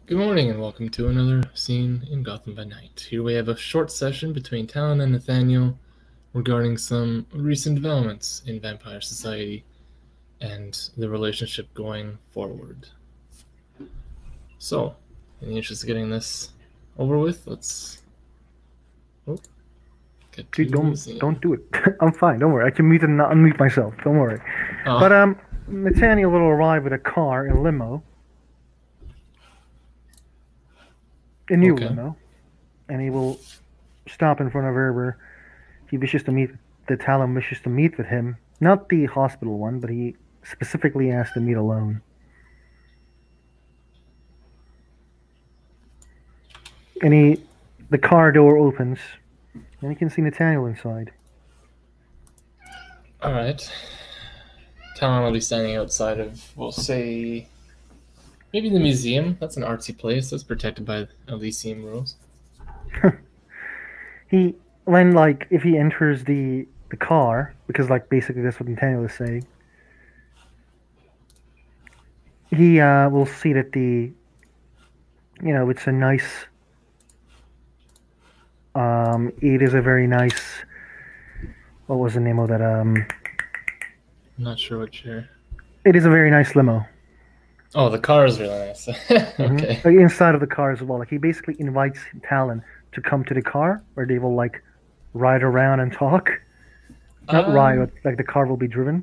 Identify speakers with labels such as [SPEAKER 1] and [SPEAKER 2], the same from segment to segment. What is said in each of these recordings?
[SPEAKER 1] Good morning and welcome to another scene in Gotham by Night. Here we have a short session between Talon and Nathaniel regarding some recent developments in Vampire Society and the relationship going forward. So, in the interest of getting this over with, let's get to
[SPEAKER 2] Dude,
[SPEAKER 1] the scene.
[SPEAKER 2] don't do it. I'm fine. Don't worry. I can mute and not unmute myself. Don't worry.
[SPEAKER 1] Oh,
[SPEAKER 2] But Nathaniel will arrive with a car, a limo, a new
[SPEAKER 1] Okay.
[SPEAKER 2] limo, and he will stop in front of wherever he wishes to meet. The Talon wishes to meet with him, not the hospital one, but he specifically asked to meet alone. And the car door opens, and you can see Nathaniel inside.
[SPEAKER 1] Alright. Talon will be standing outside of, we'll say, maybe the museum. That's an artsy place. That's protected by Elysium rules.
[SPEAKER 2] If he enters the car, because basically that's what Nathaniel is saying, he will see that it's a nice, it is a very nice, what was the name of that?
[SPEAKER 1] I'm not sure what chair.
[SPEAKER 2] It is a very nice limo.
[SPEAKER 1] Oh, the car is really nice. Okay.
[SPEAKER 2] Inside of the car as well. He basically invites Talon to come to the car where they will ride around and talk. Not ride, but the car will be driven.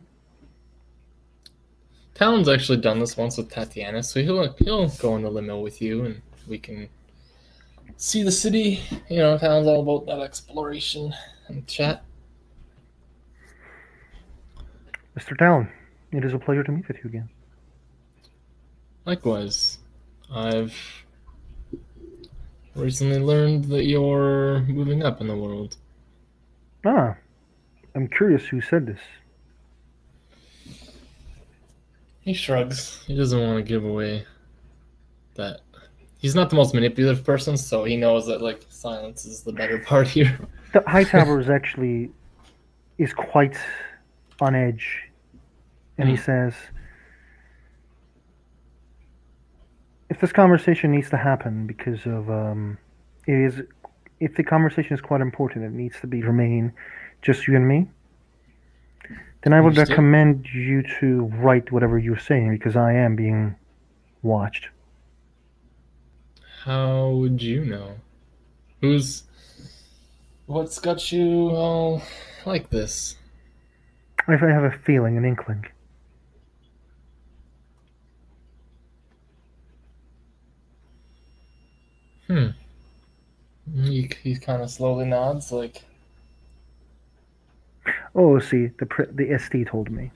[SPEAKER 1] Talon's actually done this once with Tatiana, so he'll go in the limo with you, and we can see the city. Talon's all about that exploration and chat.
[SPEAKER 2] Mr. Talon, it is a pleasure to meet with you again.
[SPEAKER 1] Likewise, I've recently learned that you're moving up in the world.
[SPEAKER 2] Ah, I'm curious who said this.
[SPEAKER 1] He shrugs. He doesn't want to give away that. He's not the most manipulative person, so he knows that silence is the better part here.
[SPEAKER 2] The Hightower is quite on edge, and he says, if this conversation needs to happen because of if the conversation is quite important, it needs to remain just you and me, then I would recommend you to write whatever you're saying, because I am being watched.
[SPEAKER 1] How would you know? What's got you all like this?
[SPEAKER 2] I have a feeling, an inkling.
[SPEAKER 1] He kind of slowly nods, like.
[SPEAKER 2] Oh, see, the ST told me.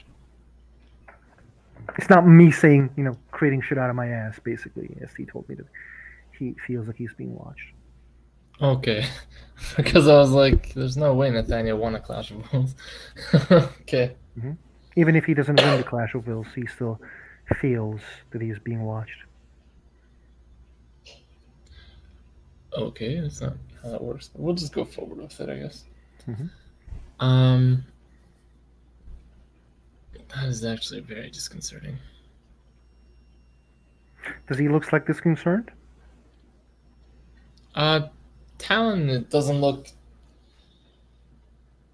[SPEAKER 2] It's not me saying, creating shit out of my ass, basically. ST told me that he feels like he's being watched.
[SPEAKER 1] Okay. Because I was like, there's no way Nathaniel won a Clash of Wills. Okay.
[SPEAKER 2] Mm-hmm. Even if he doesn't win the Clash of Wills, he still feels that he is being watched.
[SPEAKER 1] Okay, that's not how that works. But we'll just go forward with it, I guess.
[SPEAKER 2] Mm-hmm.
[SPEAKER 1] That is actually very disconcerting.
[SPEAKER 2] Does he look like disconcerted?
[SPEAKER 1] Talon, it doesn't look.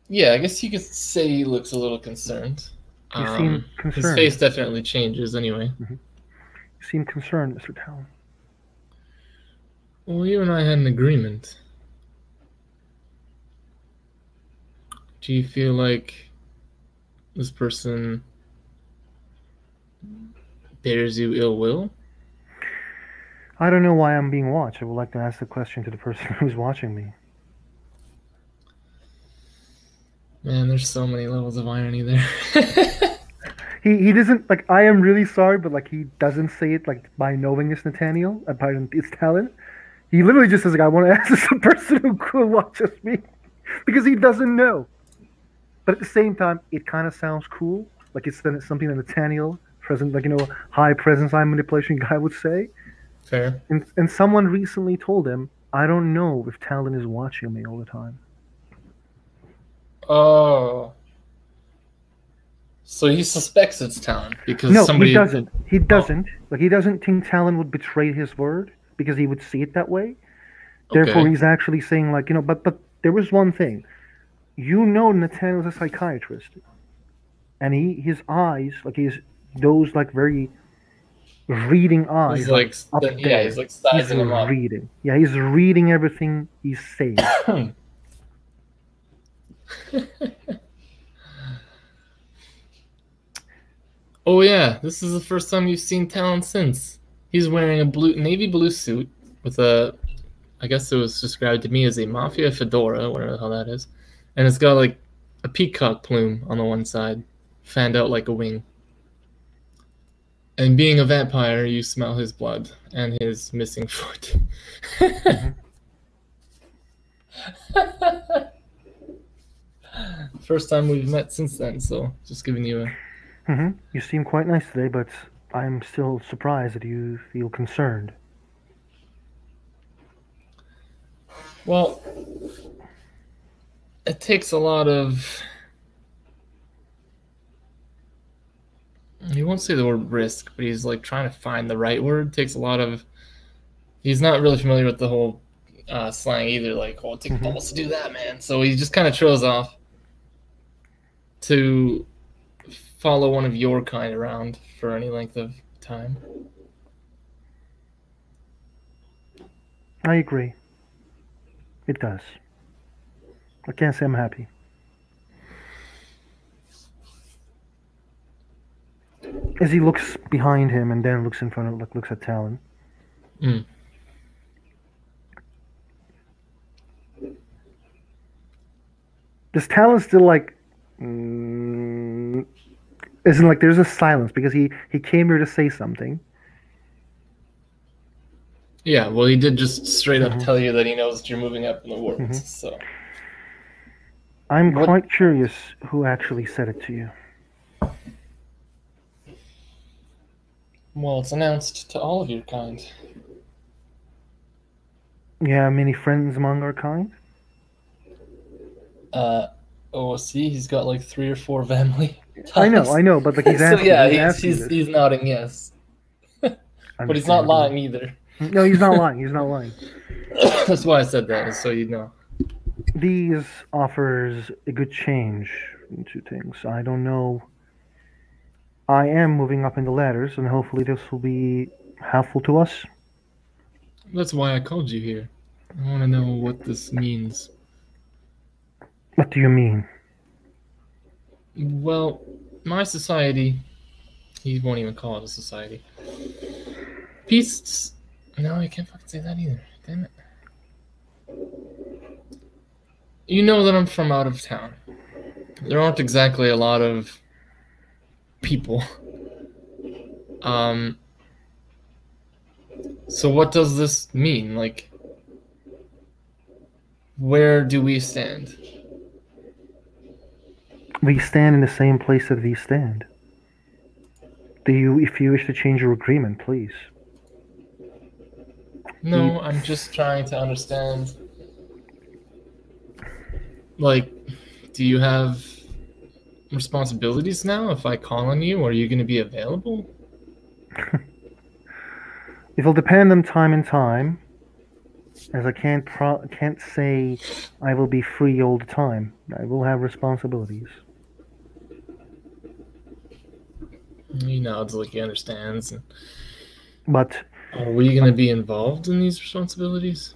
[SPEAKER 1] Yeah, I guess you could say he looks a little concerned.
[SPEAKER 2] You seem concerned.
[SPEAKER 1] His face definitely changes anyway.
[SPEAKER 2] Mm-hmm. You seem concerned, Mr. Talon.
[SPEAKER 1] Well, you and I had an agreement. Do you feel like this person bears you ill will?
[SPEAKER 2] I don't know why I'm being watched. I would like to ask the question to the person who's watching me.
[SPEAKER 1] Man, there's so many levels of irony there.
[SPEAKER 2] He doesn't, I am really sorry, but he doesn't say it by knowing it's Nathaniel, it's Talon. He literally just says I want to ask the person who watches me, because he doesn't know. But at the same time, it kind of sounds cool, it's something that Nathaniel, high presence eye manipulation guy would say.
[SPEAKER 1] Fair.
[SPEAKER 2] And someone recently told him, I don't know if Talon is watching me all the time.
[SPEAKER 1] Oh. So he suspects it's Talon because
[SPEAKER 2] no,
[SPEAKER 1] somebody.
[SPEAKER 2] he doesn't. He doesn't. He doesn't think Talon would betray his word. because he would see it that way. Therefore,
[SPEAKER 1] Okay.
[SPEAKER 2] he's actually saying like, but there was one thing. Nathaniel's a psychiatrist, and his eyes, like those like very reading
[SPEAKER 1] He's
[SPEAKER 2] eyes, like
[SPEAKER 1] like,
[SPEAKER 2] up
[SPEAKER 1] yeah, he's
[SPEAKER 2] there.
[SPEAKER 1] like
[SPEAKER 2] He's
[SPEAKER 1] sizing him up.
[SPEAKER 2] reading. Yeah, he's reading everything he's saying.
[SPEAKER 1] Oh yeah, this is the first time you've seen Talon since. He's wearing a navy blue suit with a, I guess it was described to me as a mafia fedora, whatever the hell that is, and it's got like a peacock plume on the one side, fanned out like a wing. And being a vampire, you smell his blood and his missing foot.
[SPEAKER 2] Mm-hmm.
[SPEAKER 1] First time we've met since then, so just giving you a.
[SPEAKER 2] Mm-hmm. You seem quite nice today, but I'm still surprised that you feel concerned.
[SPEAKER 1] Well, it takes a lot of. He won't say the word risk, but he's like trying to find the right word. It takes a lot of. He's not really familiar with the whole slang either. Like, oh, it takes balls to do that, man. So he just kind of trails off to follow one of your kind around for any length of time.
[SPEAKER 2] I agree. It does. I can't say I'm happy. As he looks behind him and then looks in front of, like, looks at Talon.
[SPEAKER 1] Mm.
[SPEAKER 2] Does Talon still like? Isn't like there's a silence because he came here to say something.
[SPEAKER 1] Yeah, well, he did just straight up tell you that he knows that you're moving up in the world. So
[SPEAKER 2] I'm quite curious who actually said it to you.
[SPEAKER 1] Well, it's announced to all of your kind.
[SPEAKER 2] You have many friends among our kind?
[SPEAKER 1] Oh, see, he's got like 3 or 4 family ties.
[SPEAKER 2] I know, but like he's asking.
[SPEAKER 1] So yeah,
[SPEAKER 2] he's
[SPEAKER 1] nodding yes. But he's not lying either.
[SPEAKER 2] No, he's not lying. He's not lying.
[SPEAKER 1] That's why I said that, so you know.
[SPEAKER 2] These offers a good change into things. I don't know. I am moving up in the ladders, and hopefully this will be helpful to us.
[SPEAKER 1] That's why I called you here. I want to know what this means.
[SPEAKER 2] What do you mean?
[SPEAKER 1] Well, my society, he won't even call it a society. Peace. No, I can't fucking say that either. Damn it. You know that I'm from out of town. There aren't exactly a lot of people. So what does this mean? Like, where do we stand?
[SPEAKER 2] We stand in the same place that we stand. If you wish to change your agreement, please.
[SPEAKER 1] No, I'm just trying to understand. Like, do you have responsibilities now? If I call on you, are you going to be available?
[SPEAKER 2] It'll depend on time and time, as I can't say I will be free all the time. I will have responsibilities.
[SPEAKER 1] He nods like he understands.
[SPEAKER 2] But
[SPEAKER 1] are we going to be involved in these responsibilities?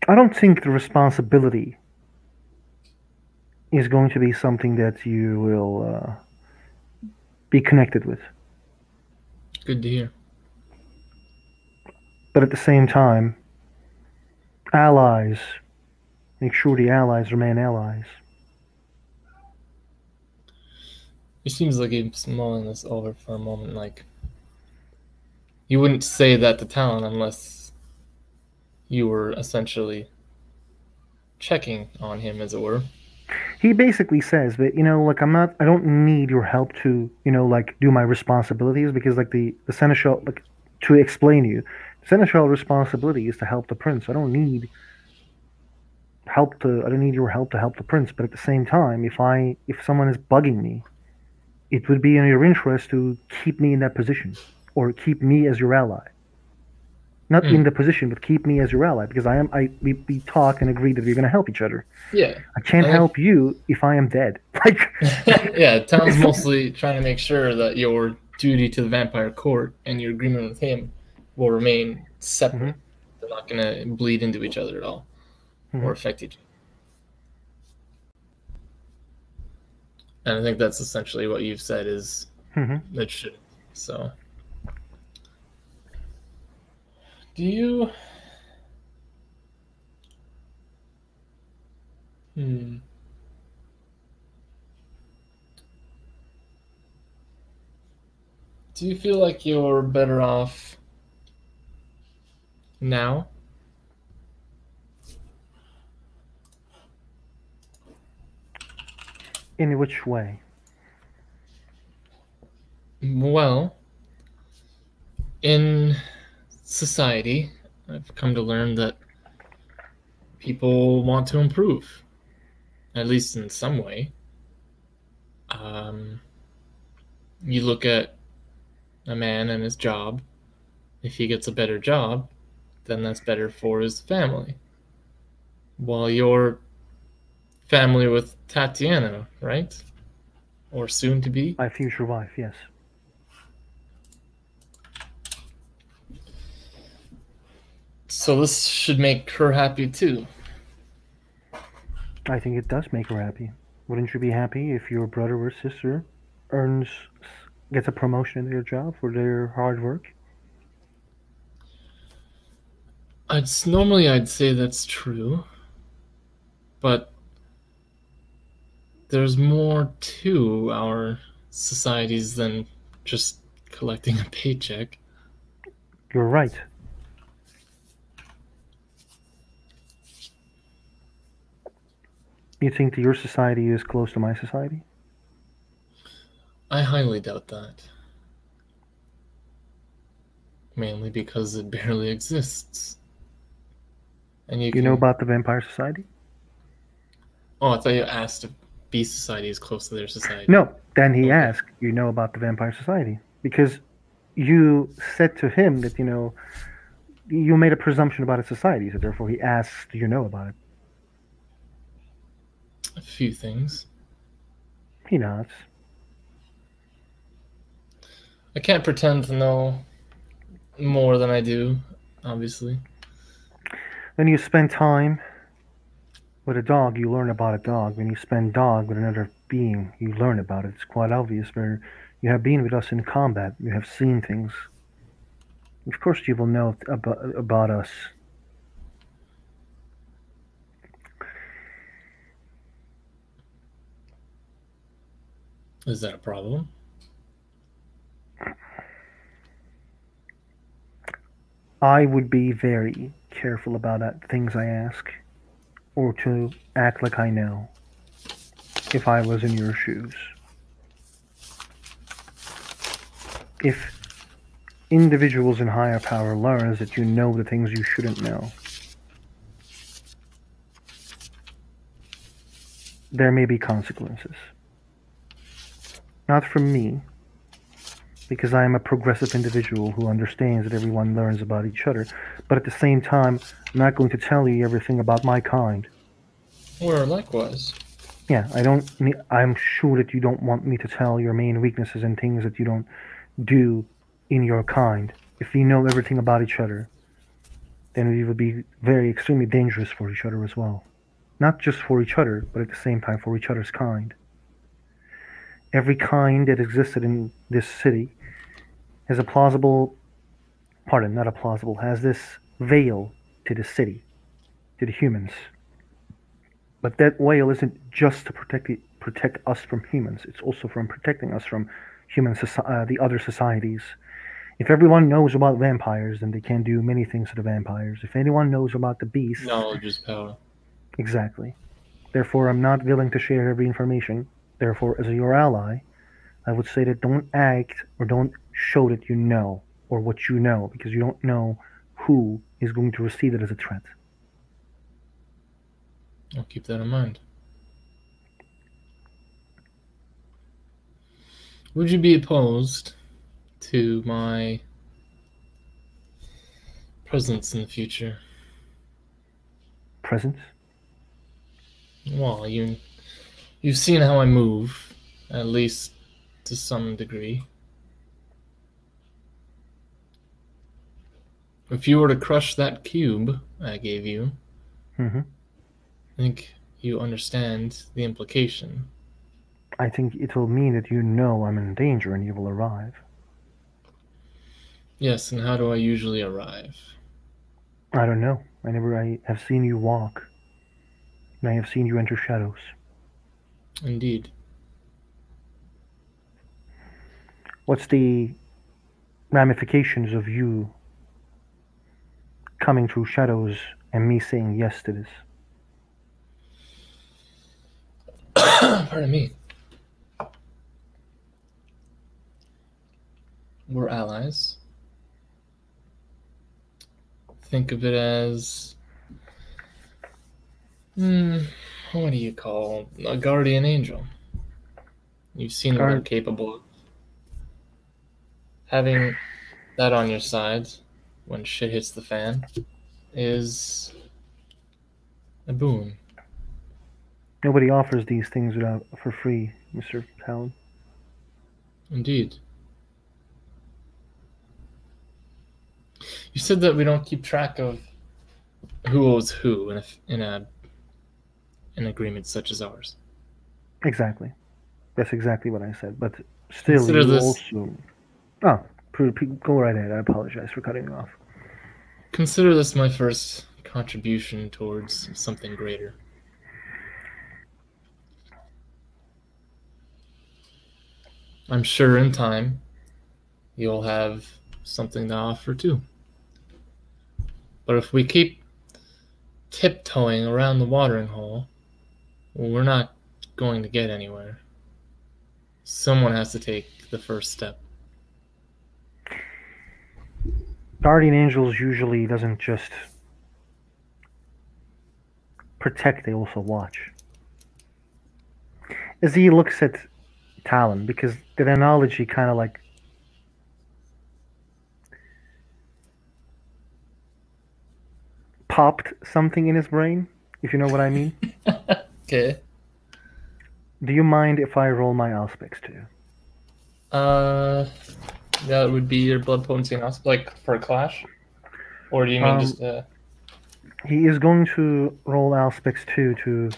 [SPEAKER 2] I don't think the responsibility is going to be something that you will be connected with.
[SPEAKER 1] Good to hear.
[SPEAKER 2] But at the same time, allies, make sure the allies remain allies.
[SPEAKER 1] It seems like he's mulling this over for a moment. Like, you wouldn't say that to Talon unless you were essentially checking on him, as it were.
[SPEAKER 2] He basically says that, I don't need your help to, do my responsibilities, because like the seneschal, like, to explain to you, the seneschal responsibility is to help the prince. I don't need your help to help the prince. But at the same time, if someone is bugging me, it would be in your interest to keep me in that position, or keep me as your ally. Not in the position, but keep me as your ally, because we talk and agree that we're going to help each other.
[SPEAKER 1] Yeah.
[SPEAKER 2] I can't help you if I am dead. Like,
[SPEAKER 1] yeah, Talon's mostly trying to make sure that your duty to the vampire court and your agreement with him will remain separate. They're not going to bleed into each other at all or affect each other. And I think that's essentially what you've said is that should. So, do you? Do you feel like you're better off now?
[SPEAKER 2] In which way?
[SPEAKER 1] Well, in society, I've come to learn that people want to improve, at least in some way. You look at a man and his job. If he gets a better job, then that's better for his family. While you're family with Tatiana, right? Or soon to be?
[SPEAKER 2] My future wife, yes.
[SPEAKER 1] So this should make her happy too.
[SPEAKER 2] I think it does make her happy. Wouldn't you be happy if your brother or sister gets a promotion in their job for their hard work?
[SPEAKER 1] Normally I'd say that's true, but there's more to our societies than just collecting a paycheck.
[SPEAKER 2] You're right. You think that your society is close to my society?
[SPEAKER 1] I highly doubt that. Mainly because it barely exists. And you
[SPEAKER 2] know about the Vampire Society?
[SPEAKER 1] Oh, I thought you asked if Beast Society is close to their society.
[SPEAKER 2] No, then he asked, you know about the Vampire Society? Because you said to him that, you made a presumption about a society, so therefore he asked, do you know about it?
[SPEAKER 1] A few things.
[SPEAKER 2] He nods.
[SPEAKER 1] I can't pretend to know more than I do, obviously.
[SPEAKER 2] When you spend time with a dog, you learn about a dog. When you spend dog with another being, you learn about it. It's quite obvious. Where you have been with us in combat, you have seen things. Of course, you will know about us.
[SPEAKER 1] Is that a problem?
[SPEAKER 2] I would be very careful about things I ask, or to act like I know, if I was in your shoes. If individuals in higher power learns that you know the things you shouldn't know, there may be consequences. Not from me, because I am a progressive individual who understands that everyone learns about each other, but at the same time, I'm not going to tell you everything about my kind.
[SPEAKER 1] Or likewise.
[SPEAKER 2] Yeah, I'm sure that you don't want me to tell your main weaknesses and things that you don't do in your kind. If we know everything about each other, then we would be extremely dangerous for each other as well. Not just for each other, but at the same time for each other's kind. Every kind that existed in this city has has this veil to the city, to the humans. But that veil isn't just to protect us from humans. It's also from protecting us from the other societies. If everyone knows about vampires, then they can do many things to the vampires. If anyone knows about the beast,
[SPEAKER 1] knowledge is power.
[SPEAKER 2] Exactly. Therefore, I'm not willing to share every information. Therefore, as your ally, I would say that don't act or don't show that you know or what you know, because you don't know who is going to receive it as a threat.
[SPEAKER 1] I'll keep that in mind. Would you be opposed to my presence in the future?
[SPEAKER 2] Presence?
[SPEAKER 1] Well, you've seen how I move, at least to some degree. If you were to crush that cube I gave you,
[SPEAKER 2] Mm-hmm.
[SPEAKER 1] I think you understand the implication.
[SPEAKER 2] I think it will mean that you know I'm in danger and you will arrive.
[SPEAKER 1] Yes, and how do I usually arrive?
[SPEAKER 2] I don't know. I have seen you walk. And I have seen you enter shadows.
[SPEAKER 1] Indeed.
[SPEAKER 2] What's the ramifications of you coming through shadows and me saying yes to this?
[SPEAKER 1] Pardon me. We're allies. Think of it as... what do you call a guardian angel? You've seen what I'm capable of. Having that on your side when shit hits the fan is a boon.
[SPEAKER 2] Nobody offers these things for free, Mr. Talon.
[SPEAKER 1] Indeed. You said that we don't keep track of who owes who in an agreement such as ours.
[SPEAKER 2] Exactly. That's exactly what I said. But still,
[SPEAKER 1] Consider
[SPEAKER 2] you
[SPEAKER 1] this-
[SPEAKER 2] also... Oh, go right ahead. I apologize for cutting you off.
[SPEAKER 1] Consider this my first contribution towards something greater. I'm sure in time you'll have something to offer too. But if we keep tiptoeing around the watering hole, well, we're not going to get anywhere. Someone has to take the first step.
[SPEAKER 2] Guardian Angels usually doesn't just protect, they also watch. As he looks at Talon, because the analogy kind of like popped something in his brain, if you know what I mean.
[SPEAKER 1] Okay.
[SPEAKER 2] Do you mind if I roll my Auspex too?
[SPEAKER 1] That would be your blood potency and like for a clash? Or do you mean just
[SPEAKER 2] He is going to roll Auspex 2 to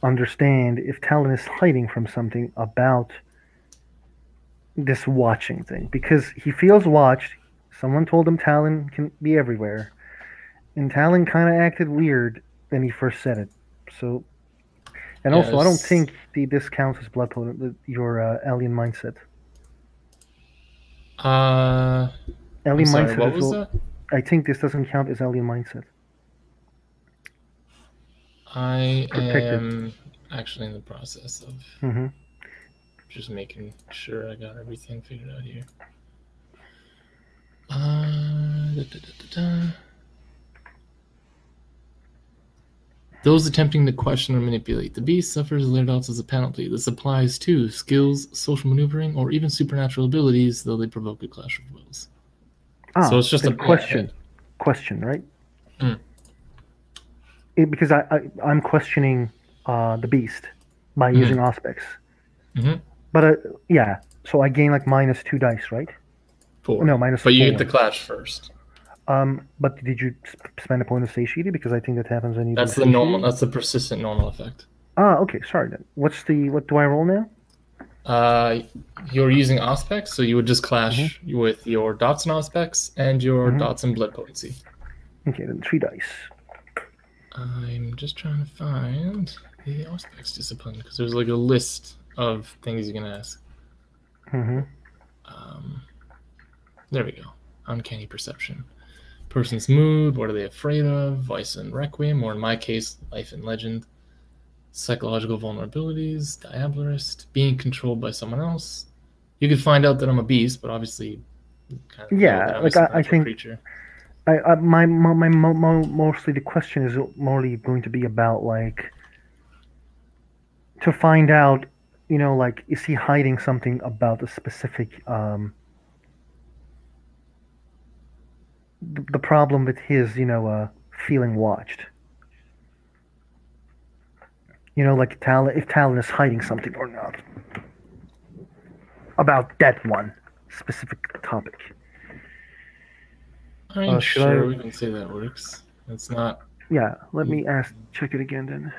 [SPEAKER 2] understand if Talon is hiding from something about this watching thing. Because he feels watched. Someone told him Talon can be everywhere. And Talon kind of acted weird when he first said it. So, and also, I don't think this counts as blood potent, your alien mindset. Alien mindset.
[SPEAKER 1] What was that?
[SPEAKER 2] I think this doesn't count as alien mindset.
[SPEAKER 1] I am actually in the process of just making sure I got everything figured out here. Those attempting to question or manipulate the beast suffers layered odds as a penalty. This applies to skills, social maneuvering, or even supernatural abilities, though they provoke a clash of wills. So it's just a
[SPEAKER 2] question. Question, right? Because I'm questioning the beast by using Auspex. But yeah, so I gain like -2 dice, right?
[SPEAKER 1] 4.
[SPEAKER 2] No, -4.
[SPEAKER 1] But you get the clash first.
[SPEAKER 2] But did you spend a point of satiety? Because I think that happens when you.
[SPEAKER 1] That's the normal. That's the persistent normal effect.
[SPEAKER 2] Okay. Sorry then. What do I roll now?
[SPEAKER 1] You're using Auspex, so you would just clash with your dots and Auspex and your dots and blood potency.
[SPEAKER 2] Okay, then 3 dice.
[SPEAKER 1] I'm just trying to find the Auspex discipline because there's like a list of things you can ask. There we go. Uncanny perception. Person's mood, what are they afraid of, vice and requiem, or in my case, life and legend. Psychological vulnerabilities, Diablerist, being controlled by someone else. You could find out that I'm a beast, but obviously, kind of
[SPEAKER 2] like I think creature. My mostly the question is morely going to be about like to find out you know, like, is he hiding something about a specific the problem with his, you know, feeling watched? You know, like if Talon is hiding something or not about that one specific topic.
[SPEAKER 1] I mean,
[SPEAKER 2] should
[SPEAKER 1] sure,
[SPEAKER 2] I-
[SPEAKER 1] we can say that works. It's not.
[SPEAKER 2] Yeah, let me check it again then.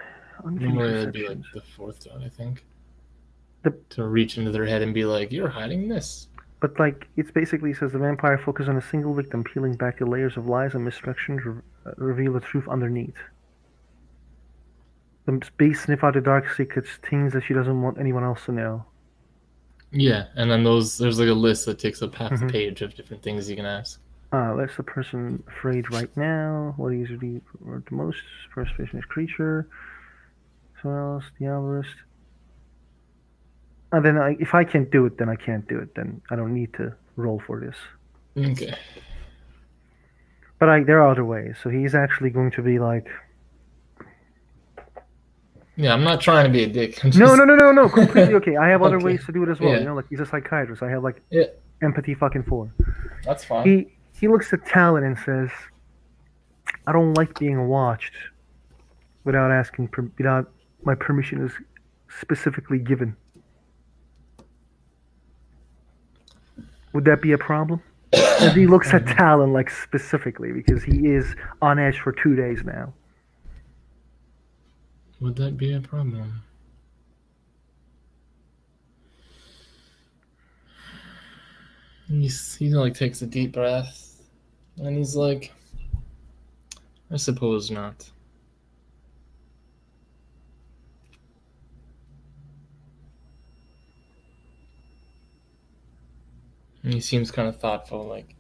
[SPEAKER 1] Normally that'd be like the fourth dot, I think.
[SPEAKER 2] The-
[SPEAKER 1] To reach into their head and be like, "You're hiding this."
[SPEAKER 2] But like, it's basically says the vampire focuses on a single victim, peeling back the layers of lies and misdirections, reveal the truth underneath. The beast sniff out the dark secrets, things that she doesn't want anyone else to know.
[SPEAKER 1] Yeah, and then there's like a list that takes up half the
[SPEAKER 2] Mhm.
[SPEAKER 1] page of different things you can ask.
[SPEAKER 2] That's the person afraid right now. What is the most first fictionist creature? Someone else, the Alvarist. And then if I can't do it, then I can't do it. Then I don't need to roll for this.
[SPEAKER 1] Okay.
[SPEAKER 2] But there are other ways. So he's actually going to be like,
[SPEAKER 1] Yeah, I'm not trying to be a dick. I'm
[SPEAKER 2] no,
[SPEAKER 1] just-
[SPEAKER 2] no, completely okay. I have other
[SPEAKER 1] Okay.
[SPEAKER 2] ways to do it as well.
[SPEAKER 1] Yeah.
[SPEAKER 2] You know, like he's a psychiatrist. I have like
[SPEAKER 1] Yeah.
[SPEAKER 2] empathy fucking 4.
[SPEAKER 1] That's fine.
[SPEAKER 2] He looks at Talon and says, "I don't like being watched without without my permission is specifically given." Would that be a problem? And he looks at Talon like specifically because he is on edge for 2 days now.
[SPEAKER 1] Would that be a problem? He like takes a deep breath, and he's like, "I suppose not." And he seems kind of thoughtful, like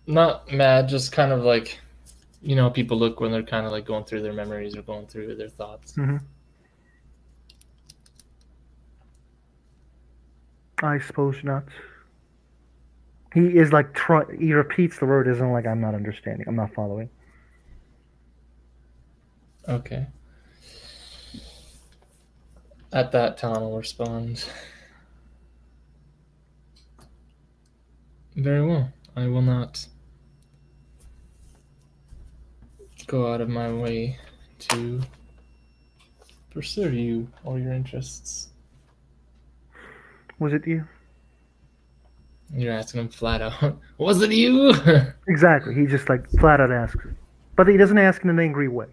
[SPEAKER 1] not mad, just kind of like, you know, people look when they're kind of like going through their memories or going through their thoughts.
[SPEAKER 2] Mm-hmm. I suppose not. He is like he repeats the word, isn't like I'm not understanding, I'm not following.
[SPEAKER 1] Okay. At that, Talon will respond. Very well. I will not go out of my way to pursue you or your interests.
[SPEAKER 2] Was it you?
[SPEAKER 1] You're asking him flat out. Was it you?
[SPEAKER 2] Exactly. He just like flat out asks it. But he doesn't ask in an angry way.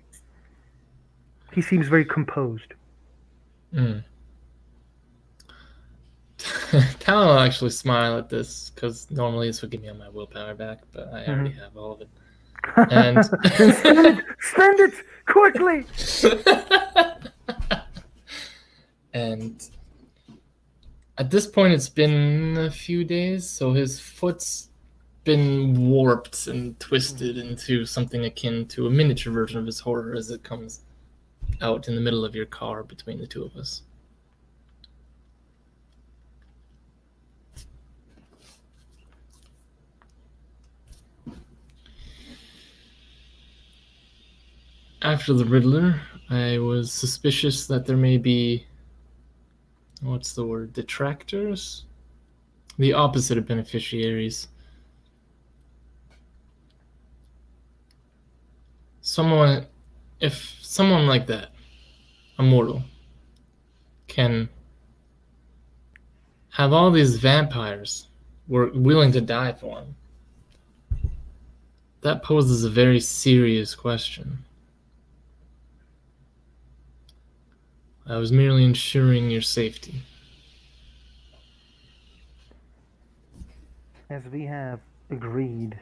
[SPEAKER 2] He seems very composed.
[SPEAKER 1] Mm. Talon will actually smile at this because normally this would give me all my willpower back, but I already have all of it. And
[SPEAKER 2] Then spend it quickly.
[SPEAKER 1] And at this point, it's been a few days, so his foot's been warped and twisted into something akin to a miniature version of his horror as it comes out in the middle of your car between the two of us. After the Riddler, I was suspicious that there may be, what's the word, detractors? The opposite of beneficiaries. If someone like that, a mortal, can have all these vampires willing to die for him, that poses a very serious question. I was merely ensuring your safety.
[SPEAKER 2] As we have agreed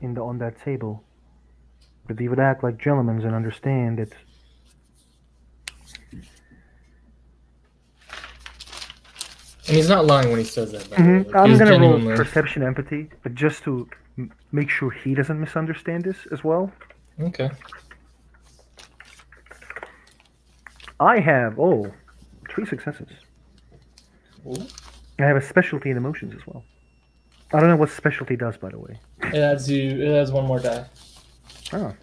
[SPEAKER 2] on that table, that we would act like gentlemen and understand that
[SPEAKER 1] And he's not lying when he says that, by the way. Like,
[SPEAKER 2] I'm
[SPEAKER 1] he's
[SPEAKER 2] gonna roll
[SPEAKER 1] genuinely-
[SPEAKER 2] perception empathy, but just to make sure he doesn't misunderstand this as well.
[SPEAKER 1] Okay.
[SPEAKER 2] I have 3 successes.
[SPEAKER 1] Ooh.
[SPEAKER 2] I have a specialty in emotions as well. I don't know what specialty does, by the way.
[SPEAKER 1] It adds one more die.
[SPEAKER 2] Oh,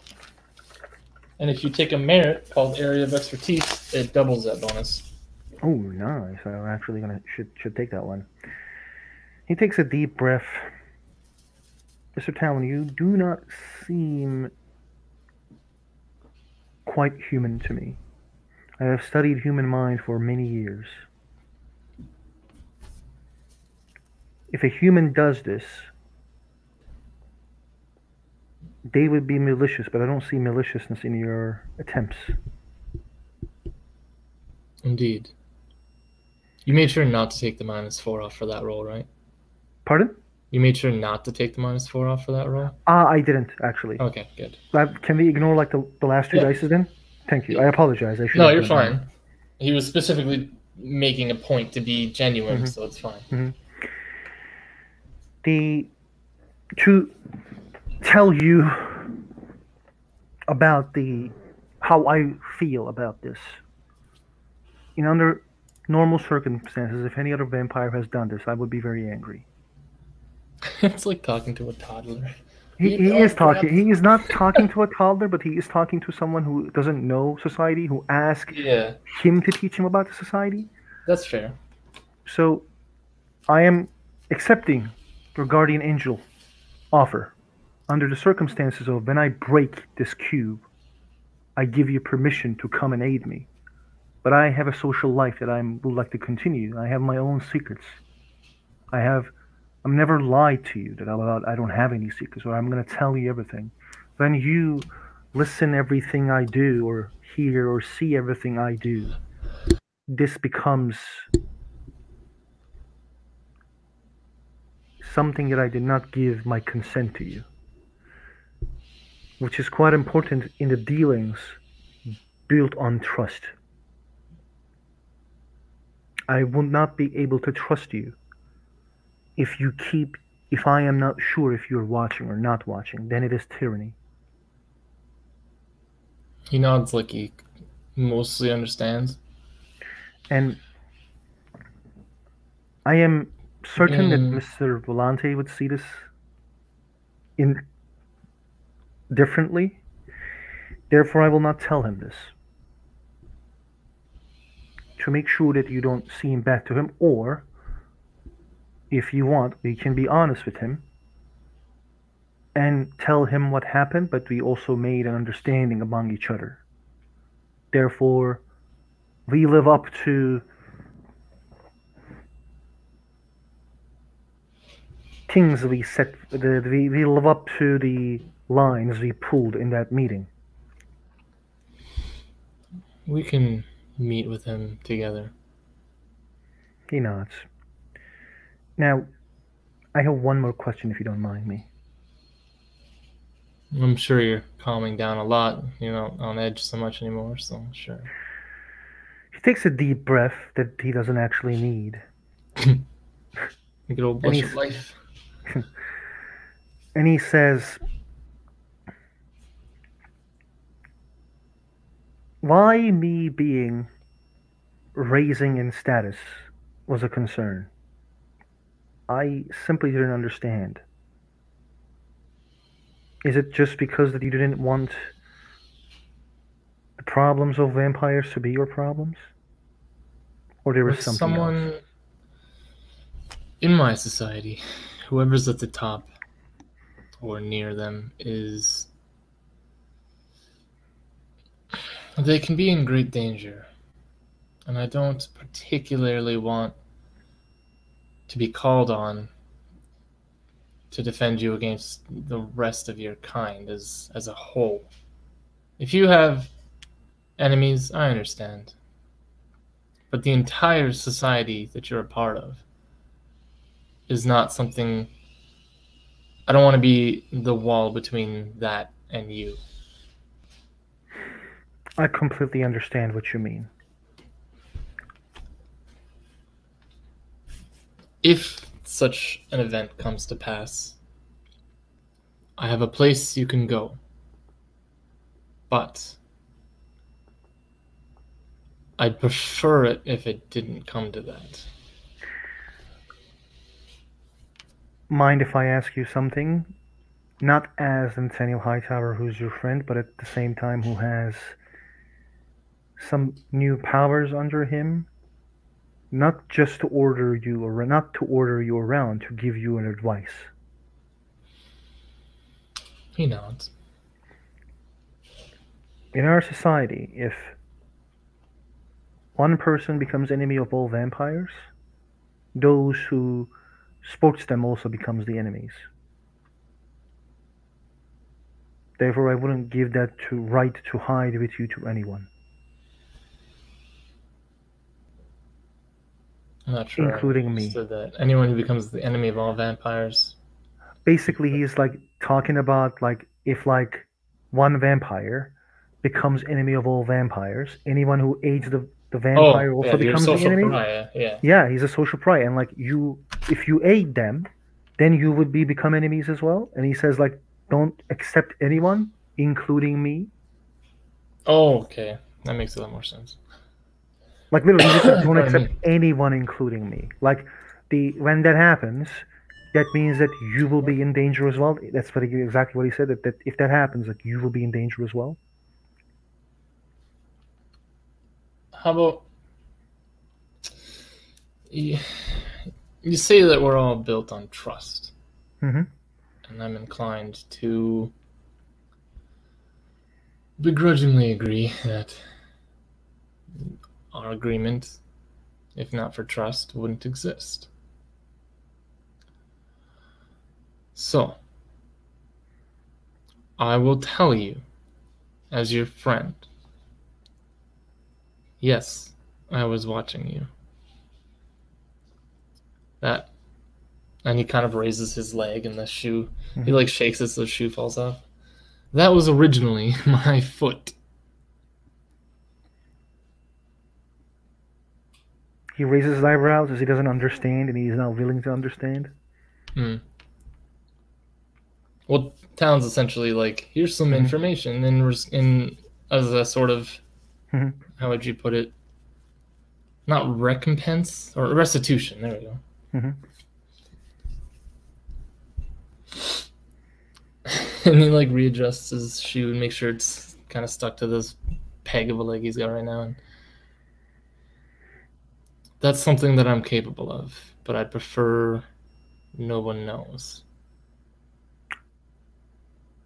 [SPEAKER 1] And if you take a merit called Area of Expertise, It doubles that bonus.
[SPEAKER 2] Oh, nice. I'm actually should take that one. He takes a deep breath. Mr. Talon, you do not seem quite human to me. I have studied human mind for many years. If a human does this, they would be malicious, but I don't see maliciousness in your attempts.
[SPEAKER 1] Indeed. You made sure not to take the -4 off for that roll, right?
[SPEAKER 2] Pardon?
[SPEAKER 1] You made sure not to take the -4 off for that roll?
[SPEAKER 2] I didn't, actually.
[SPEAKER 1] Okay, good.
[SPEAKER 2] Can we ignore, like, the last two dice then? Thank you. I apologize. I should
[SPEAKER 1] No, you're fine. He was specifically making a point to be genuine, so it's fine.
[SPEAKER 2] To tell you about how I feel about this. Under normal circumstances, if any other vampire has done this, I would be very angry.
[SPEAKER 1] It's like talking to a toddler.
[SPEAKER 2] He is talking. He is not talking to a toddler, but he is talking to someone who doesn't know society, who asked him to teach him about the society.
[SPEAKER 1] That's fair.
[SPEAKER 2] So, I am accepting your guardian angel offer. Under the circumstances of when I break this cube, I give you permission to come and aid me. But I have a social life that I would like to continue. I have my own secrets. I'm never lied to you that I don't have any secrets, or I'm going to tell you everything. When you listen everything I do, or hear or see everything I do, this becomes something that I did not give my consent to you, which is quite important in the dealings built on trust. I will not be able to trust you if I am not sure if you're watching or not watching. Then it is tyranny.
[SPEAKER 1] He nods like he mostly understands.
[SPEAKER 2] And I am certain that Mr. Volante would see this differently. Therefore, I will not tell him this. To make sure that you don't seem bad to him, or if you want, we can be honest with him and tell him what happened, but we also made an understanding among each other. Therefore, we live up to things we set. We live up to the lines we pulled in that meeting.
[SPEAKER 1] We can meet with him together.
[SPEAKER 2] He nods. Now, I have one more question, if you don't mind me.
[SPEAKER 1] I'm sure you're calming down a lot. You're not on edge so much anymore, so sure.
[SPEAKER 2] He takes a deep breath that he doesn't actually need.
[SPEAKER 1] Good old blush of life.
[SPEAKER 2] And he says, why me being raising in status was a concern. I simply didn't understand. Is it just because that you didn't want the problems of vampires to be your problems? Or there was something else?
[SPEAKER 1] In my society, whoever's at the top or near them they can be in great danger. And I don't particularly want to be called on to defend you against the rest of your kind as a whole. If you have enemies, I understand. But the entire society that you're a part of is not something... I don't want to be the wall between that and you.
[SPEAKER 2] I completely understand what you mean.
[SPEAKER 1] If such an event comes to pass, I have a place you can go. But I'd prefer it if it didn't come to that.
[SPEAKER 2] Mind if I ask you something? Not as Nathaniel Hightower, who's your friend, but at the same time who has some new powers under him, not just to order you or not to order you around, to give you an advice.
[SPEAKER 1] He nods.
[SPEAKER 2] In our society, if one person becomes enemy of all vampires, those who sports them also becomes the enemies. Therefore, I wouldn't give that right to hide with you to anyone.
[SPEAKER 1] I'm not sure
[SPEAKER 2] Including
[SPEAKER 1] I
[SPEAKER 2] me.
[SPEAKER 1] understood that. Anyone who becomes the enemy of all vampires.
[SPEAKER 2] Basically, he's like talking about like if like one vampire becomes enemy of all vampires, anyone who aids the vampire also
[SPEAKER 1] you're a
[SPEAKER 2] becomes the
[SPEAKER 1] social
[SPEAKER 2] enemy.
[SPEAKER 1] pariah. Yeah.
[SPEAKER 2] Yeah, he's a social pariah, and like if you aid them, then you would become enemies as well. And he says like, don't accept anyone, including me.
[SPEAKER 1] Oh, okay. That makes a lot more sense.
[SPEAKER 2] Like literally, he just said, don't accept anyone, including me. Like when that happens, that means that you will be in danger as well. That's exactly what he said. That if that happens, like you will be in danger as well.
[SPEAKER 1] How about you say that we're all built on trust,
[SPEAKER 2] Mm-hmm.
[SPEAKER 1] and I'm inclined to begrudgingly agree that our agreement, if not for trust, wouldn't exist. So, I will tell you, as your friend, yes, I was watching you. That, and he kind of raises his leg, and the shoe, he like shakes it so the shoe falls off. That was originally my foot.
[SPEAKER 2] He raises his eyebrows as he doesn't understand, and he's now willing to understand.
[SPEAKER 1] Well, Talon's essentially like, here's some information, and as a sort of, how would you put it? Not recompense, or restitution. There we go. And he like readjusts his shoe and makes sure it's kind of stuck to this peg of a leg he's got right now. And that's something that I'm capable of, but I'd prefer no one knows.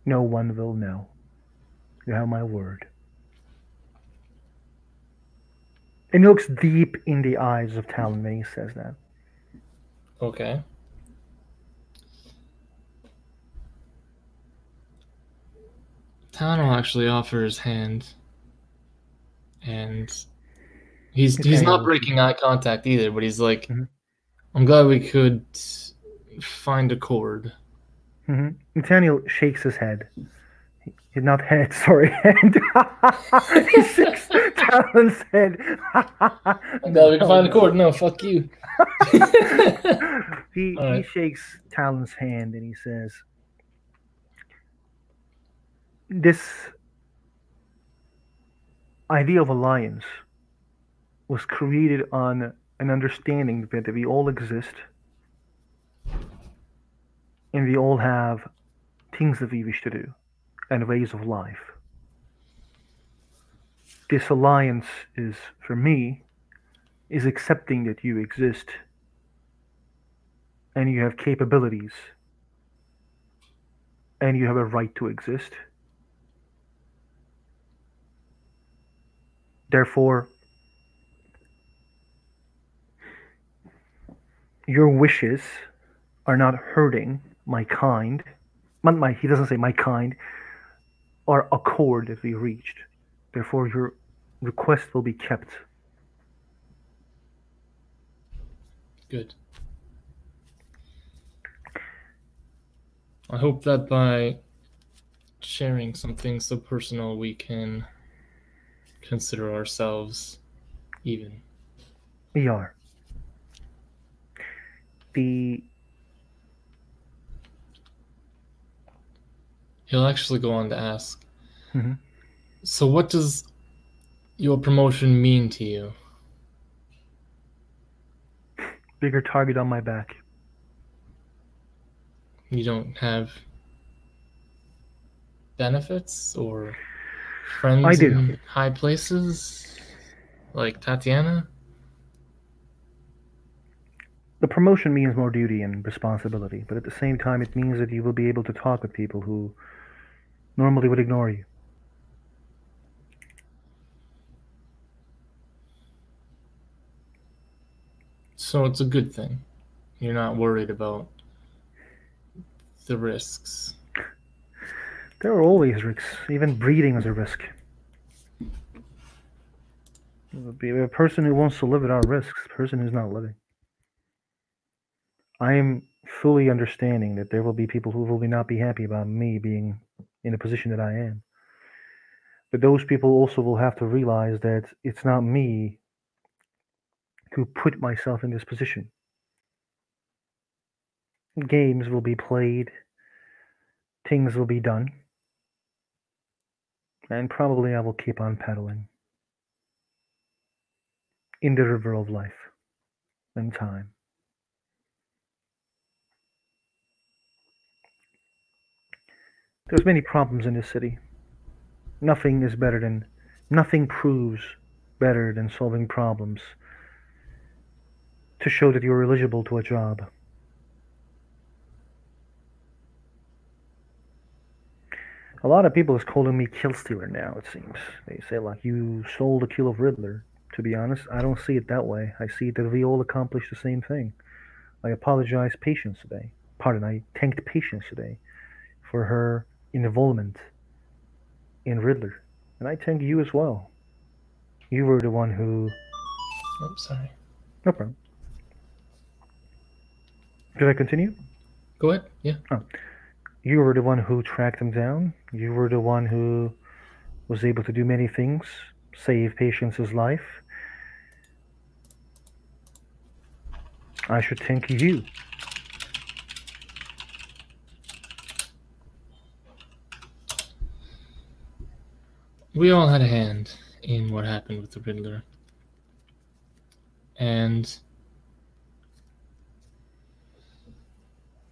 [SPEAKER 2] No one will know. You have my word. And he looks deep in the eyes of Talon when he says that.
[SPEAKER 1] Okay. Talon will actually offer his hand, and he's not breaking eye contact either, but he's like, I'm glad we could find a chord.
[SPEAKER 2] Nathaniel shakes his head. Not head, sorry, hand. He shakes Talon's head.
[SPEAKER 1] I'm glad we can find a chord. No, fuck you.
[SPEAKER 2] He shakes Talon's hand and he says, this idea of alliance was created on an understanding that we all exist and we all have things that we wish to do and ways of life. This alliance is, for me, is accepting that you exist and you have capabilities and you have a right to exist. Therefore, your wishes are not hurting my kind. He doesn't say my kind, or accord that we reached. Therefore, your request will be kept.
[SPEAKER 1] Good. I hope that by sharing something so personal, we can consider ourselves even.
[SPEAKER 2] We are.
[SPEAKER 1] He'll actually go on to ask, so what does your promotion mean to you?
[SPEAKER 2] Bigger target on my back.
[SPEAKER 1] You don't have benefits or friends in high places? Like Tatiana?
[SPEAKER 2] The promotion means more duty and responsibility, but at the same time, it means that you will be able to talk with people who normally would ignore you.
[SPEAKER 1] So it's a good thing. You're not worried about the risks.
[SPEAKER 2] There are always risks. Even breeding is a risk. A person who wants to live without risks, a person who's not living. I am fully understanding that there will be people who will not be happy about me being in a position that I am. But those people also will have to realize that it's not me who put myself in this position. Games will be played, things will be done, and probably I will keep on paddling in the river of life and time. There's many problems in this city. Nothing proves better than solving problems to show that you're eligible to a job. A lot of people is calling me kill stealer now, it seems. They say, like, you stole the kill of Riddler. To be honest, I don't see it that way. I see that we all accomplished the same thing. I apologized Patience today. I thanked Patience today for her involvement in Riddler. And I thank you as well. You were the one who...
[SPEAKER 1] Oh, sorry.
[SPEAKER 2] No problem. Should I continue?
[SPEAKER 1] Go ahead, yeah.
[SPEAKER 2] Oh. You were the one who tracked him down. You were the one who was able to do many things, save Patience's life. I should thank you.
[SPEAKER 1] We all had a hand in what happened with the Riddler. And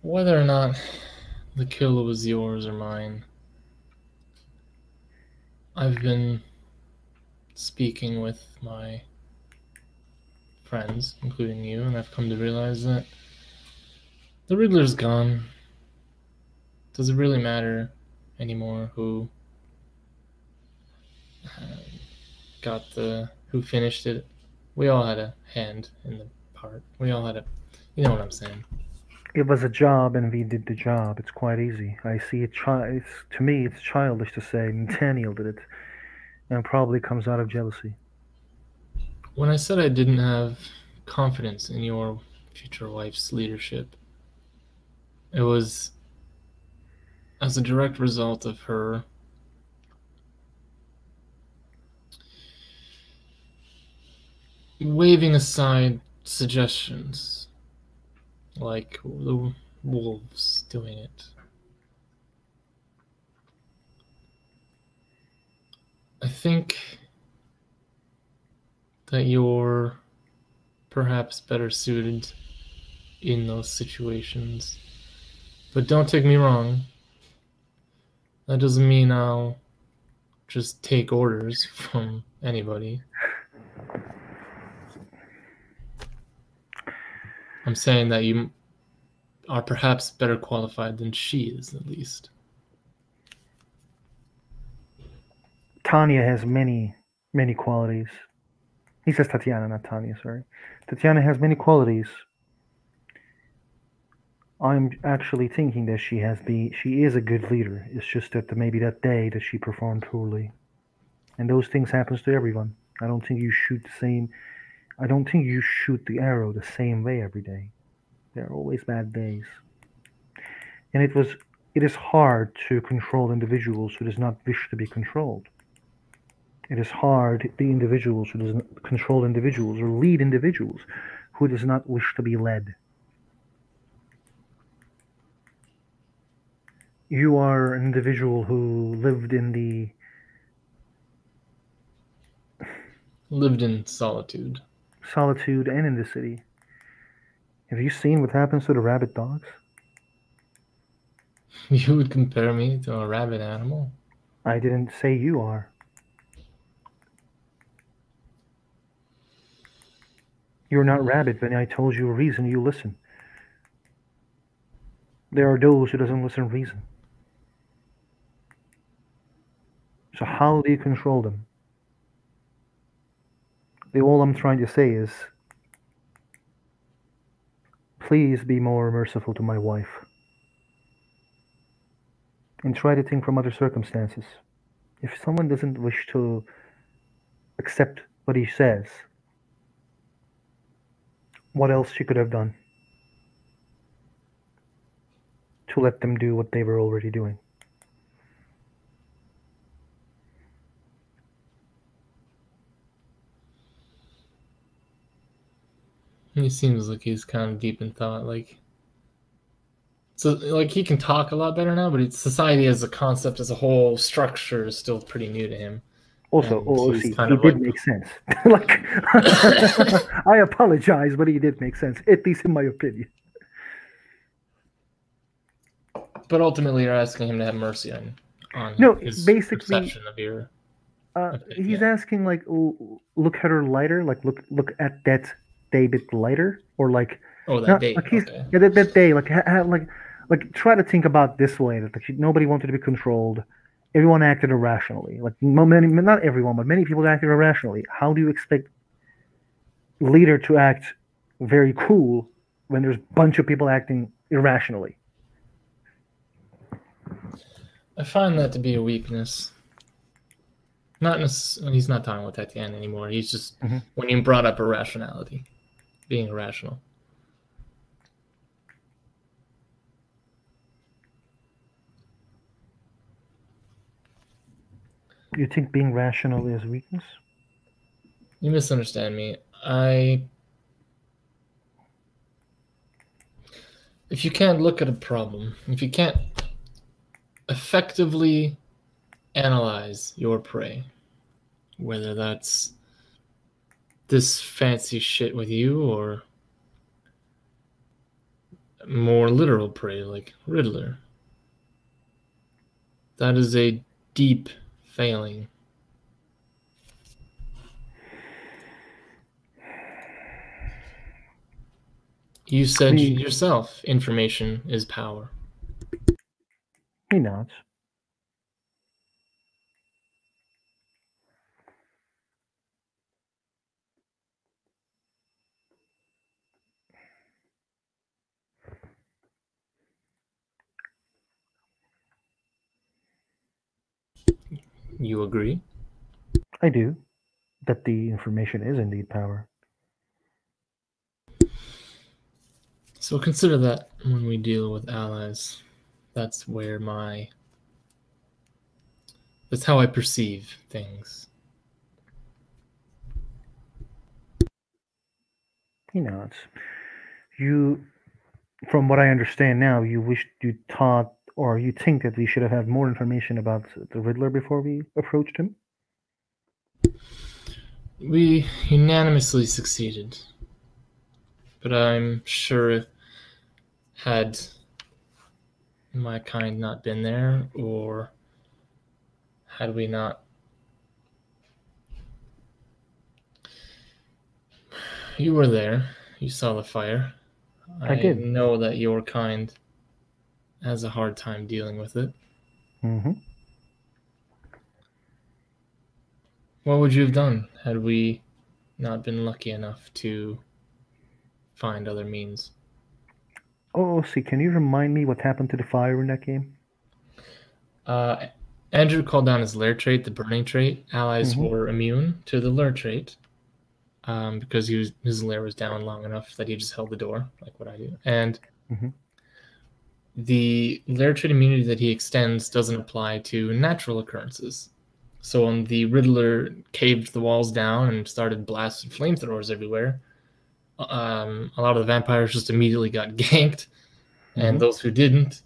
[SPEAKER 1] whether or not the kill was yours or mine, I've been speaking with my friends, including you, and I've come to realize that the Riddler's gone. Does it really matter anymore who who finished it? We all had a hand in the part. We all had you know what I'm saying.
[SPEAKER 2] It was a job and we did the job. It's quite easy. I see it, to me, it's childish to say Nathaniel did it, and probably comes out of jealousy.
[SPEAKER 1] When I said I didn't have confidence in your future wife's leadership, it was as a direct result of her waving aside suggestions, like the wolves doing it. I think that you're perhaps better suited in those situations. But don't take me wrong. That doesn't mean I'll just take orders from anybody. I'm saying that you are perhaps better qualified than she is, at least.
[SPEAKER 2] Tanya has many, many qualities. He says Tatiana, not Tanya, sorry. Tatiana has many qualities. I'm actually thinking that she is a good leader. It's just that maybe that day that she performed poorly. And those things happens to everyone. I don't think you shoot the arrow the same way every day. There are always bad days. And it is hard to control individuals who does not wish to be controlled. It is hard the individuals who does not control individuals or lead individuals who does not wish to be led. You are an individual who lived in
[SPEAKER 1] solitude.
[SPEAKER 2] Solitude and in the city. Have you seen what happens to the rabid dogs?
[SPEAKER 1] You would compare me to a rabid animal?
[SPEAKER 2] I didn't say you are. You're not rabid. When I told you a reason, you listen. There are those who doesn't listen to reason. So how do you control them? All I'm trying to say is, please be more merciful to my wife. And try to think from other circumstances. If someone doesn't wish to accept what he says, what else she could have done to let them do what they were already doing?
[SPEAKER 1] He seems like he's kind of deep in thought. Like he can talk a lot better now, but society as a concept, as a whole structure, is still pretty new to him.
[SPEAKER 2] Also, see, he did make sense. Like, I apologize, but he did make sense, at least in my opinion.
[SPEAKER 1] But ultimately, you're asking him to have mercy on his
[SPEAKER 2] basically,
[SPEAKER 1] perception of your.
[SPEAKER 2] He's asking, like, look at her lighter, like look at that day bit lighter, or like.
[SPEAKER 1] Oh, that day.
[SPEAKER 2] Like that day, like try to think about this way. That like, nobody wanted to be controlled. Everyone acted irrationally. Like not everyone, but many people acted irrationally. How do you expect leader to act very cool when there's a bunch of people acting irrationally?
[SPEAKER 1] I find that to be a weakness. Not necessarily, he's not talking about Tatiana anymore. He's just when you brought up irrationality, being irrational.
[SPEAKER 2] You think being rational is weakness?
[SPEAKER 1] You misunderstand me. If you can't look at a problem, if you can't effectively analyze your prey, whether that's this fancy shit with you or more literal prey like Riddler, that is a deep failing. You said yourself, information is power.
[SPEAKER 2] He nods.
[SPEAKER 1] You agree?
[SPEAKER 2] I do. That the information is indeed power.
[SPEAKER 1] So consider that when we deal with allies, that's how I perceive things.
[SPEAKER 2] He nods. From what I understand now, you thought or you think that we should have had more information about the Riddler before we approached him?
[SPEAKER 1] We unanimously succeeded. But I'm sure had my kind not been there, or had we not... You were there. You saw the fire.
[SPEAKER 2] I did.
[SPEAKER 1] Know that your kind has a hard time dealing with it. What would you have done had we not been lucky enough to find other means?
[SPEAKER 2] Oh, see, can you remind me what happened to the fire in that game?
[SPEAKER 1] Andrew called down his lair trait, the burning trait. Allies were immune to the lair trait because his lair was down long enough that he just held the door, like what I do. And the lair trait immunity that he extends doesn't apply to natural occurrences. So when the Riddler caved the walls down and started blasting flamethrowers everywhere, a lot of the vampires just immediately got ganked, and those who didn't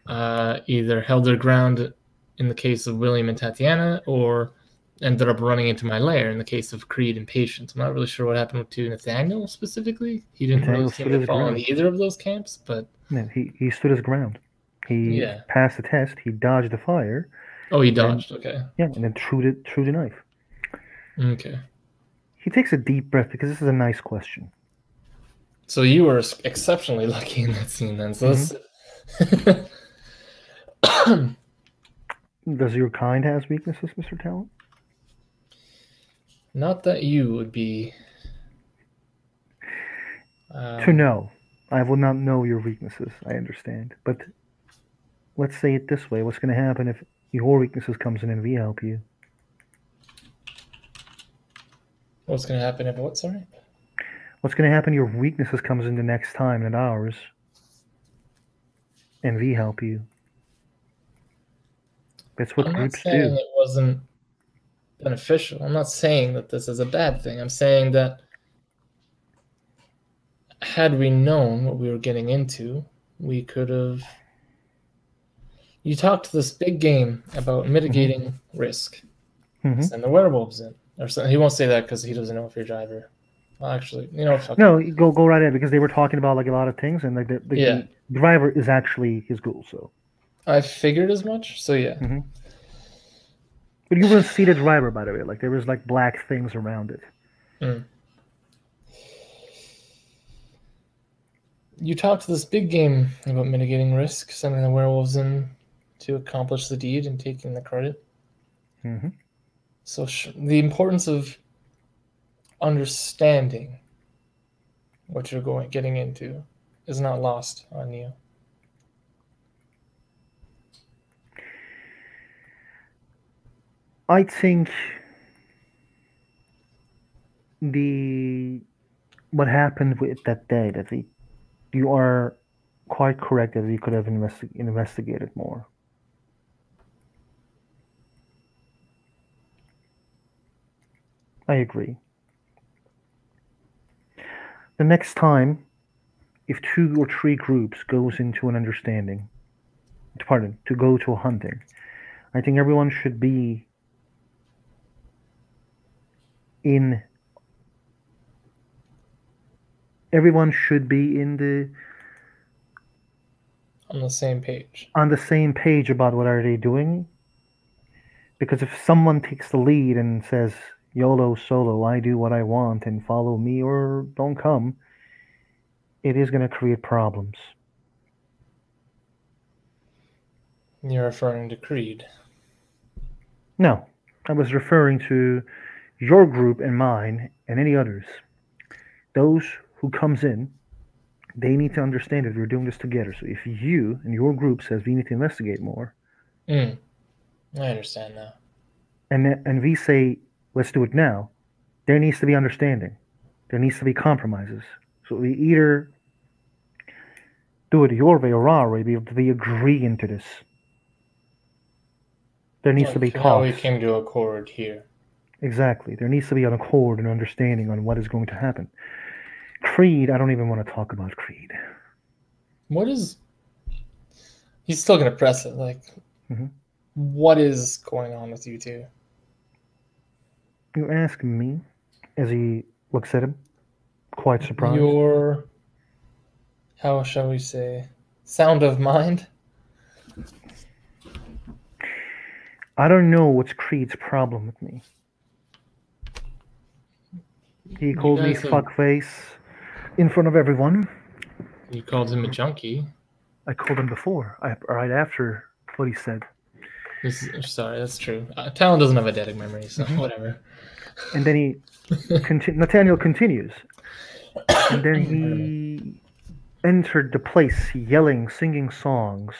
[SPEAKER 1] either held their ground in the case of William and Tatiana, or ended up running into my lair in the case of Creed and Patience. I'm not really sure what happened to Nathaniel specifically. He didn't really seem to fall in either of those camps, but
[SPEAKER 2] no, he stood his ground. He passed the test. He dodged the fire.
[SPEAKER 1] Oh, he dodged. Okay.
[SPEAKER 2] Yeah, and then threw the knife.
[SPEAKER 1] Okay.
[SPEAKER 2] He takes a deep breath because this is a nice question.
[SPEAKER 1] So you were exceptionally lucky in that scene then. So
[SPEAKER 2] Does your kind has weaknesses, Mr. Talent?
[SPEAKER 1] not that you would be.
[SPEAKER 2] To know. I will not know your weaknesses, I understand. But let's say it this way. What's going to happen if your weaknesses comes in and we help you?
[SPEAKER 1] What's going to happen if what, sorry?
[SPEAKER 2] What's going to happen if your weaknesses comes in the next time and ours and we help you? That's what groups do.
[SPEAKER 1] I'm not saying it wasn't beneficial. I'm not saying that this is a bad thing. I'm saying that had we known what we were getting into, we could have. You talked this big game about mitigating risk. Send the werewolves in. Or so, he won't say that because he doesn't know if you're a driver. Well, actually, you know, fuck
[SPEAKER 2] no, go right ahead because they were talking about like a lot of things, and like the driver is actually his ghoul. So
[SPEAKER 1] I figured as much. So yeah.
[SPEAKER 2] But you wouldn't see the driver, by the way. Like there was like black things around it.
[SPEAKER 1] You talked this big game about mitigating risk, sending the werewolves in to accomplish the deed and taking the credit. So the importance of understanding what you're getting into is not lost on you.
[SPEAKER 2] I think what happened with that day that you are quite correct that we could have investigated more. I agree. The next time, if 2 or 3 groups goes into an understanding, to go to a hunting, I think everyone should be
[SPEAKER 1] on the same page.
[SPEAKER 2] On the same page about what are they doing. Because if someone takes the lead and says, YOLO solo, I do what I want and follow me or don't come, it is going to create problems.
[SPEAKER 1] You're referring to Creed?
[SPEAKER 2] No, I was referring to your group and mine and any others. Those who comes in, they need to understand that we're doing this together. So if you and your group says we need to investigate more,
[SPEAKER 1] I understand now.
[SPEAKER 2] And we say let's do it now, there needs to be understanding. There needs to be compromises. So we either do it your way or our way. We agree into this. There needs to be talks.
[SPEAKER 1] How we came to accord here.
[SPEAKER 2] Exactly. There needs to be an accord and understanding on what is going to happen. Creed, I don't even want to talk about Creed.
[SPEAKER 1] He's still going to press it. Like, what is going on with you two?
[SPEAKER 2] You ask me as he looks at him, quite surprised.
[SPEAKER 1] Your, how shall we say, sound of mind?
[SPEAKER 2] I don't know what's Creed's problem with me. He called me fuckface in front of everyone.
[SPEAKER 1] You called him a junkie.
[SPEAKER 2] I called him before, right after what he said.
[SPEAKER 1] Sorry, that's true. Talon doesn't have a eidetic memory, so whatever.
[SPEAKER 2] And then Nathaniel continues. And then he entered the place yelling, singing songs,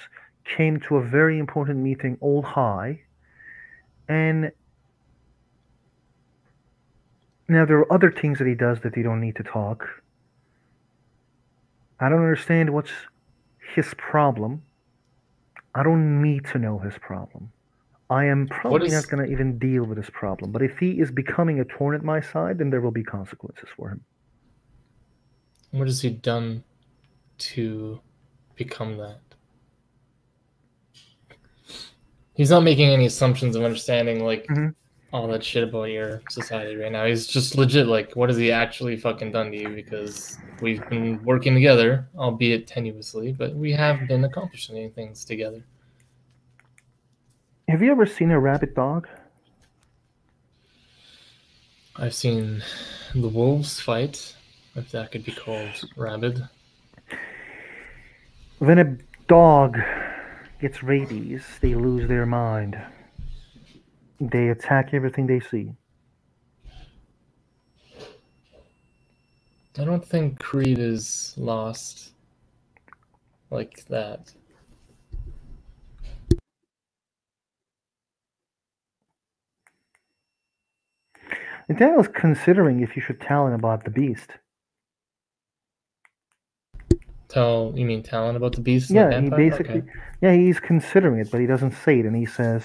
[SPEAKER 2] came to a very important meeting, Old High, and now there are other things that he does that you don't need to talk. I don't understand what's his problem. I don't need to know his problem. I am probably not going to even deal with his problem. But if he is becoming a thorn at my side, then there will be consequences for him.
[SPEAKER 1] What has he done to become that? He's not making any assumptions of understanding, like, all that shit about your society right now. He's just legit, like, what has he actually fucking done to you? Because we've been working together, albeit tenuously, but we have been accomplishing things together.
[SPEAKER 2] Have you ever seen a rabid dog?
[SPEAKER 1] I've seen the wolves fight, if that could be called rabid.
[SPEAKER 2] When a dog gets rabies, they lose their mind. They attack everything they see.
[SPEAKER 1] I don't think Creed is lost like that.
[SPEAKER 2] Nathaniel's considering if you should tell him about the beast.
[SPEAKER 1] You mean Talon about the beast and
[SPEAKER 2] Yeah,
[SPEAKER 1] the
[SPEAKER 2] he
[SPEAKER 1] vampire?
[SPEAKER 2] basically,
[SPEAKER 1] Okay.
[SPEAKER 2] yeah, he's considering it, but he doesn't say it, and he says,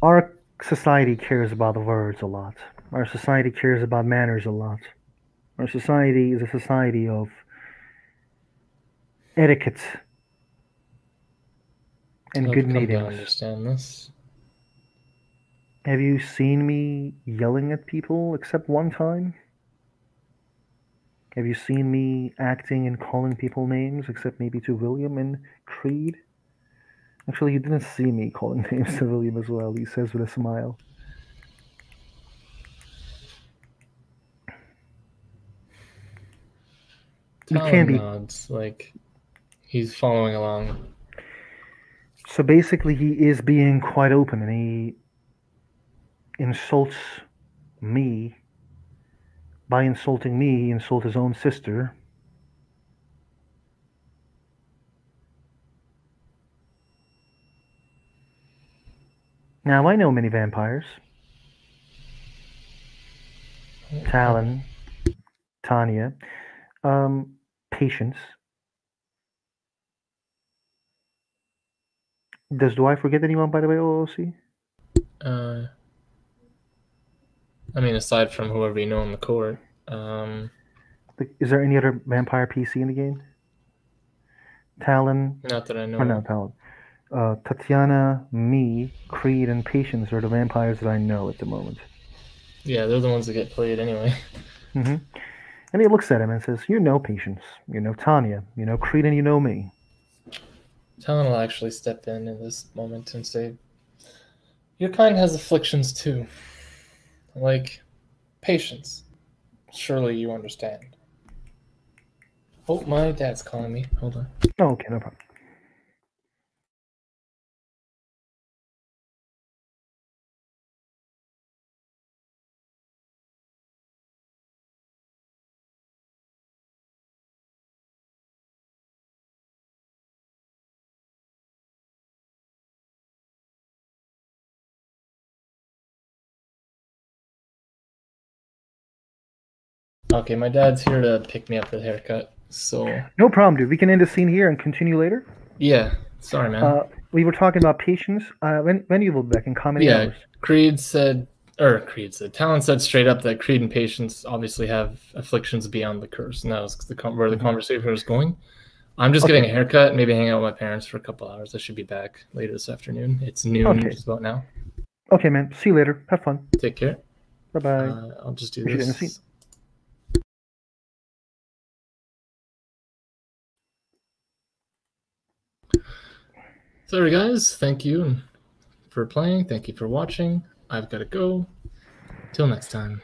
[SPEAKER 2] our society cares about the words a lot. Our society cares about manners a lot. Our society is a society of etiquette and
[SPEAKER 1] I've
[SPEAKER 2] good
[SPEAKER 1] come to
[SPEAKER 2] meetings.
[SPEAKER 1] understand this.
[SPEAKER 2] Have you seen me yelling at people except one time? Have you seen me acting and calling people names except maybe to William and Creed? Actually, you didn't see me calling names to William as well, he says with a smile. You
[SPEAKER 1] Talon
[SPEAKER 2] can't be.
[SPEAKER 1] nods, like he's following along.
[SPEAKER 2] So basically, he is being quite open, and he insults me. By insulting me, he insults his own sister. Now, I know many vampires. Talon, Tanya, Patience. Do I forget anyone, by the way, OOC?
[SPEAKER 1] I mean, aside from whoever you know in the court.
[SPEAKER 2] Is there any other vampire PC in the game? Talon.
[SPEAKER 1] Not that I know.
[SPEAKER 2] Or not Talon. Tatiana, me, Creed, and Patience are the vampires that I know at the moment.
[SPEAKER 1] Yeah, they're the ones that get played anyway.
[SPEAKER 2] Mm-hmm. And he looks at him and says, you know Patience, you know Tanya, you know Creed, and you know me.
[SPEAKER 1] Talon will actually step in this moment and say, your kind has afflictions too. Like patience. Surely you understand. Oh, my dad's calling me. Hold on.
[SPEAKER 2] Oh, okay, no problem.
[SPEAKER 1] Okay, my dad's here to pick me up with a haircut, so...
[SPEAKER 2] No problem, dude. We can end the scene here and continue later.
[SPEAKER 1] Yeah, sorry, man.
[SPEAKER 2] We were talking about Patience. When you will be back in comedy hours?
[SPEAKER 1] Talon said straight up that Creed and Patience obviously have afflictions beyond the curse, and that was where the conversation was going. I'm just getting a haircut, maybe hang out with my parents for a couple hours. I should be back later this afternoon. It's noon just about now.
[SPEAKER 2] Okay, man. See you later. Have fun.
[SPEAKER 1] Take care.
[SPEAKER 2] Bye-bye.
[SPEAKER 1] I'll just do this. Sorry, guys. Thank you for playing. Thank you for watching. I've got to go. Till next time.